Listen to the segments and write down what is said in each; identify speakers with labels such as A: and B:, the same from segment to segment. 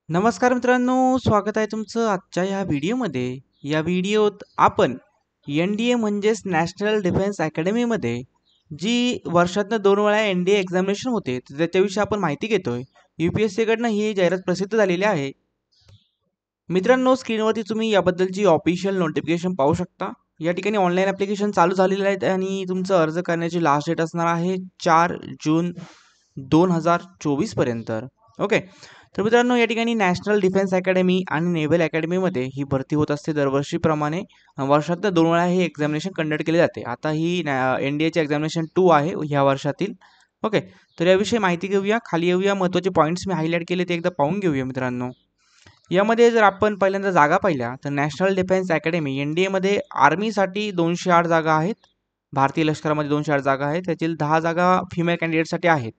A: नमस्कार मित्रांनो, स्वागत आहे तुमचं आजच्या या व्हिडिओमध्ये. या व्हिडिओत आपण एन-डी-ए म्हणजेच नॅशनल डिफेन्स अकॅडमीमध्ये जी वर्षातनं 2 वेळा एन-डी-ए एक्झामिनेशन होते, तर त्याच्याविषयी आपण माहिती घेतोय. यू-पी-एस-सीकडनं ही जाहिरात प्रसिद्ध झालेली आहे. मित्रांनो, स्क्रीनवरती तुम्ही याबद्दलची ऑफिशियल नोटिफिकेशन पाहू शकता. या ठिकाणी ऑनलाईन ॲप्लिकेशन चालू झालेलं आहे आणि तुमचं अर्ज करण्याची लास्ट डेट असणार आहे 4 जून 2024 पर्यंत. ओके. तर मित्रांनो, या ठिकाणी नॅशनल डिफेन्स अकॅडमी आणि नेव्हल अकॅडमीमध्ये ही भरती होत असते दरवर्षीप्रमाणे. वर्षातनं 2 वेळा हे एक्झामिनेशन कंडक्ट केले जाते. आता ही एन-डी-एची एक्झामिनेशन 2 आहे ह्या वर्षातील. ओके. तर याविषयी माहिती घेऊया. खाली येऊया. महत्त्वाचे पॉईंट्स मी हायलाईट केले ते एकदा पाहून घेऊया मित्रांनो. यामध्ये जर आपण पहिल्यांदा जागा पाहिल्या तर नॅशनल डिफेन्स अकॅडमी एन-डी-एमध्ये आर्मीसाठी 208 जागा आहेत. भारतीय लष्करामध्ये 208 जागा आहेत. त्यातील 10 जागा फिमेल कॅन्डिडेटसाठी आहेत.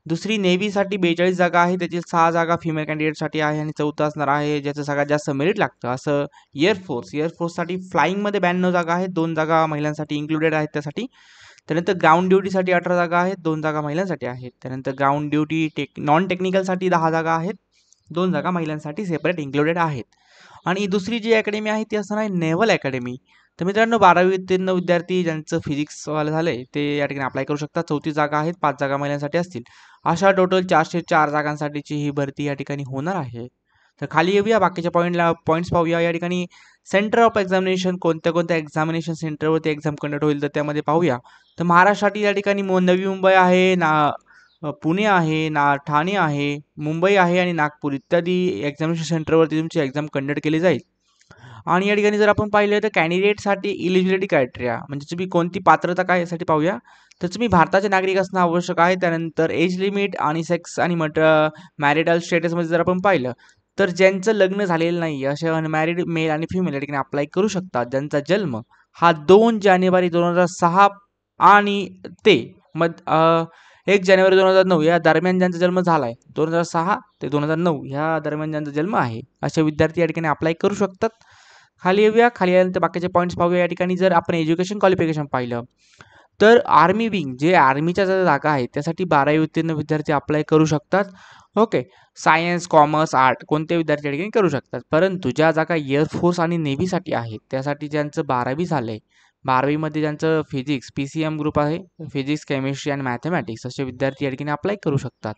A: दुसरी नेव्हीसाठी 42 जागा आहे. त्यातील 6 जागा फिमेल कॅन्डिडेटसाठी आहे आणि चौथा असणार आहे ज्याचं सगळ्यात जास्त मेरिट लागतं असं एअरफोर्ससाठी फ्लाईंगमध्ये 92 जागा आहेत. 2 जागा महिलांसाठी इन्क्लुडेड आहेत त्यासाठी. त्यानंतर ग्राउंड ड्युटीसाठी 18 जागा आहेत. 2 जागा महिलांसाठी आहेत. त्यानंतर ग्राउंड ड्युटी नॉन टेक्निकलसाठी 10 जागा आहेत. 2 जागा महिलांसाठी सेपरेट इन्क्लुडेड आहेत. आणि दुसरी जी अकॅडमी आहे ती असणार आहे नेव्हल अकॅडमी. तर मित्रांनो, 12वी उत्तीर्ण विद्यार्थी ज्यांचं फिजिक्सवालं झालं आहे ते या ठिकाणी अप्लाय करू शकतात. 34 जागा आहेत. 5 जागा महिलांसाठी असतील. अशा टोटल 404 जागांसाठीची ही भरती या ठिकाणी होणार आहे. तर खाली येऊया, बाकीच्या पॉईंट्स पाहूया. या ठिकाणी सेंटर ऑफ एक्झामिनेशन कोणत्या एक्झामिनेशन सेंटरवरती एक्झाम कंडक्ट होईल तर त्यामध्ये पाहूया. तर महाराष्ट्रासाठी या ठिकाणी नवी मुंबई आहे, पुणे आहे, ठाणे आहे, मुंबई आहे आणि नागपूर इत्यादी एक्झामिनेशन सेंटरवरती तुमची एक्झाम कंडक्ट केली जाईल. आणि या ठिकाणी जर आपण पाहिलं तर कॅन्डिडेटसाठी इलिजिबिलिटी क्रायटेरिया म्हणजे तुम्ही कोणती पात्रता काय यासाठी पाहूया. तर तुम्ही भारताचे नागरिक असणं आवश्यक आहे. त्यानंतर एज लिमिट आणि सेक्स आणि मॅरिटल स्टेटसमध्ये जर आपण पाहिलं तर ज्यांचं लग्न झालेलं नाही असे अनमॅरिड मेल आणि फिमेल या ठिकाणी अप्लाय करू शकतात. ज्यांचा जन्म हा 2 जानेवारी 2006 आणि ते 1 जानेवारी 2009 या दरम्यान ज्यांचा जन्म झाला आहे, 2006 ते 2009 ह्या दरम्यान ज्यांचा जन्म आहे असे विद्यार्थी या ठिकाणी अप्लाय करू शकतात. खाली येऊया. खाली आल्यानंतर बाकीचे पॉईंट्स पाहूया. या ठिकाणी जर आपण एज्युकेशन क्वालिफिकेशन पाहिलं तर आर्मी विंग जे आर्मीच्या ज्या जागा आहेत त्यासाठी 12वी उत्तीर्ण विद्यार्थी अप्लाय करू शकतात. ओके. सायन्स, कॉमर्स, आर्ट कोणते विद्यार्थी या ठिकाणी करू शकतात. परंतु ज्या जागा एअरफोर्स आणि नेव्हीसाठी आहेत त्यासाठी ज्यांचं 12वी झालं आहे, 12वीमध्ये ज्यांचं फिजिक्स PCM ग्रुप आहे, फिजिक्स, केमिस्ट्री आणि मॅथमॅटिक्स असे विद्यार्थी या ठिकाणी अप्लाय करू शकतात.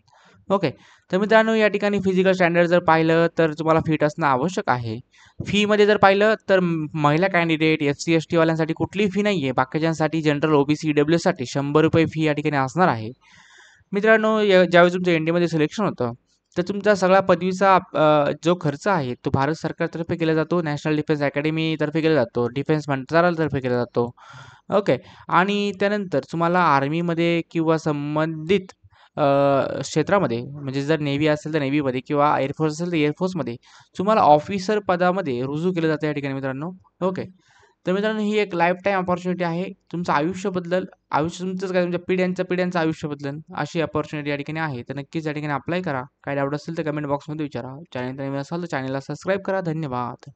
A: ओके. तर मित्रांनो, या ठिकाणी फिजिकल स्टँडर्ड जर पाहिलं तर तुम्हाला फिट असणं आवश्यक आहे. फीमध्ये जर पाहिलं तर महिला कॅन्डिडेट SC ST वाल्यांसाठी कुठलीही फी नाही आहे. बाकीच्यांसाठी जनरल OBC EWSसाठी ₹100 फी या ठिकाणी असणार आहे. मित्रांनो, ज्यावेळी तुमचं एन-डी-एमध्ये सिलेक्शन होतं तर तुमचा सगळा पदवीचा जो खर्च आहे तो भारत सरकारतर्फे केला जातो. नॅशनल डिफेन्स अकॅडमीतर्फे केला जातो. डिफेन्स मंत्रालयातर्फे केला जातो. ओके. आणि त्यानंतर तुम्हाला आर्मीमध्ये किंवा संबंधित क्षेत्रामध्ये म्हणजे जर नेव्ही असेल तर नेव्हीमध्ये किंवा एअरफोर्स असेल तर एअरफोर्समध्ये तुम्हाला ऑफिसर पदामध्ये रुजू केलं जातं या ठिकाणी मित्रांनो. ओके. तर मित्रांनो, ही एक लाईफ टाईम अपॉर्च्युनिटी आहे. तुमचं आयुष्य बदलेल. आयुष्य तुमचंच काय तुमच्या पिढ्यांचं आयुष्य बदलेल अशी अपॉर्च्युनिटी या ठिकाणी आहे. तर नक्कीच या ठिकाणी अप्लाय करा. काही डाऊट असेल तर कमेंट बॉक्समध्ये विचारा. चॅनल नवीन असाल तर चॅनलला सबस्क्राईब करा. धन्यवाद.